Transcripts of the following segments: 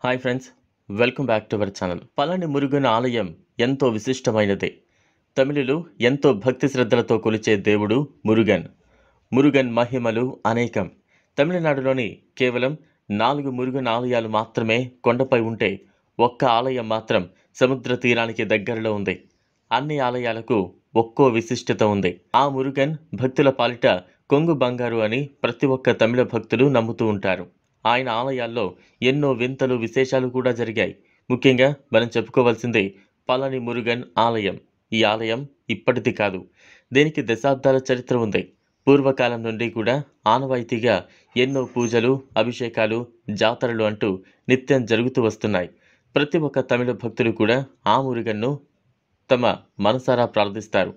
Hi friends, welcome back to our channel. Palani Murugan ఆలయం ఎంతో విశిష్టమైనది. తమిళులు ఎంతో భక్తి శ్రద్ధలతో కొలిచే దేవుడు మురుగన్. మురుగన్ మహిమలు అనేకం. తమిళనాడులోని కేవలం 4 మురుగన్ ఆలయాలు మాత్రమే కొండపై ఉంటే, ఒక్క ఆలయం మాత్రం సముద్ర తీరానికి దగ్గరలో ఉంది. అన్ని ఆలయాలకు ఒక్కో విశిష్టత ఉంది. ఆ మురుగన్ భక్తుల పాలిట కొంగు బంగారు అని ప్రతి ఒక్క తమిళ భక్తులు నమ్ముతూ ఉంటారు. ఆయన ఆలయాల్లో ఎన్నో వింతలు విశేషాలు కూడా జరిగాయి. ముఖ్యంగా మనం చెప్పుకోవాల్సింది పళని మురుగన్ ఆలయం. ఈ ఆలయం ఇప్పటిది కాదు, దీనికి దశాబ్దాల చరిత్ర ఉంది. పూర్వకాలం నుండి కూడా ఆనవాయితీగా ఎన్నో పూజలు, అభిషేకాలు, జాతరలు అంటూ నిత్యం జరుగుతూ వస్తున్నాయి. ప్రతి ఒక్క తమిళ భక్తులు కూడా ఆ మురుగన్ను తమ మనసారా ప్రార్థిస్తారు.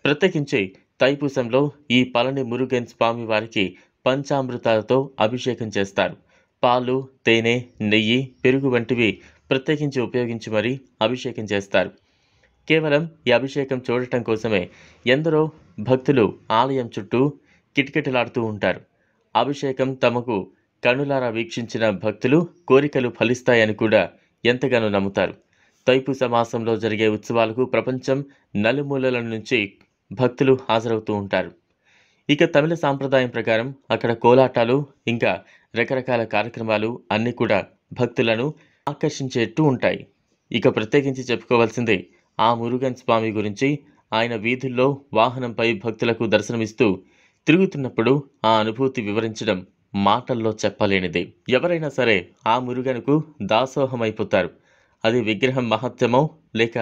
ప్రత్యేకించి తైపూసంలో ఈ పళని మురుగన్ స్వామి వారికి పంచామృతాలతో అభిషేకం చేస్తారు. పాలు, తేనె, నెయ్యి, పెరుగు వంటివి ప్రత్యేకించి ఉపయోగించి మరీ అభిషేకం చేస్తారు. కేవలం ఈ అభిషేకం చూడటం కోసమే ఎందరో భక్తులు ఆలయం చుట్టూ కిటకిటలాడుతూ ఉంటారు. అభిషేకం తమకు కనులారా వీక్షించిన భక్తులు కోరికలు ఫలిస్తాయని కూడా ఎంతగానో నమ్ముతారు. తైపూస మాసంలో జరిగే ఉత్సవాలకు ప్రపంచం నలుమూలల నుంచి భక్తులు హాజరవుతూ ఉంటారు. ఇక తమిళ సాంప్రదాయం ప్రకారం అక్కడ కోలాటాలు, ఇంకా రకరకాల కార్యక్రమాలు అన్నీ కూడా భక్తులను ఆకర్షించేట్టు ఉంటాయి. ఇక ప్రత్యేకించి చెప్పుకోవాల్సింది ఆ మురుగన్ స్వామి గురించి. ఆయన వీధుల్లో వాహనంపై భక్తులకు దర్శనమిస్తూ తిరుగుతున్నప్పుడు ఆ అనుభూతి వివరించడం మాటల్లో చెప్పలేనిది. ఎవరైనా సరే ఆ మురుగనుకు దాసోహమైపోతారు. అది విగ్రహం మహత్యమో లేక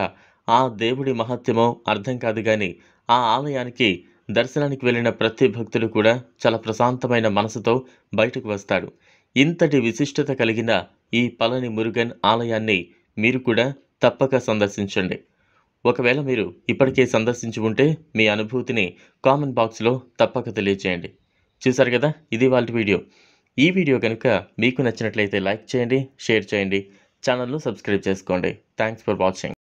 ఆ దేవుడి మహత్యమో అర్థం కాదు, కానీ ఆ ఆలయానికి దర్శనానికి వెళ్ళిన ప్రతి భక్తుడు కూడా చాలా ప్రశాంతమైన మనసుతో బయటకు వస్తాడు. ఇంతటి విశిష్టత కలిగిన ఈ పళని మురుగన్ ఆలయాన్ని మీరు కూడా తప్పక సందర్శించండి. ఒకవేళ మీరు ఇప్పటికే సందర్శించి ఉంటే మీ అనుభూతిని కామెంట్ బాక్స్లో తప్పక తెలియజేయండి. చూసారు కదా, ఇది వాళ్ళ వీడియో. ఈ వీడియో కనుక మీకు నచ్చినట్లయితే లైక్ చేయండి, షేర్ చేయండి, ఛానల్ను సబ్స్క్రైబ్ చేసుకోండి. Thanks for watching.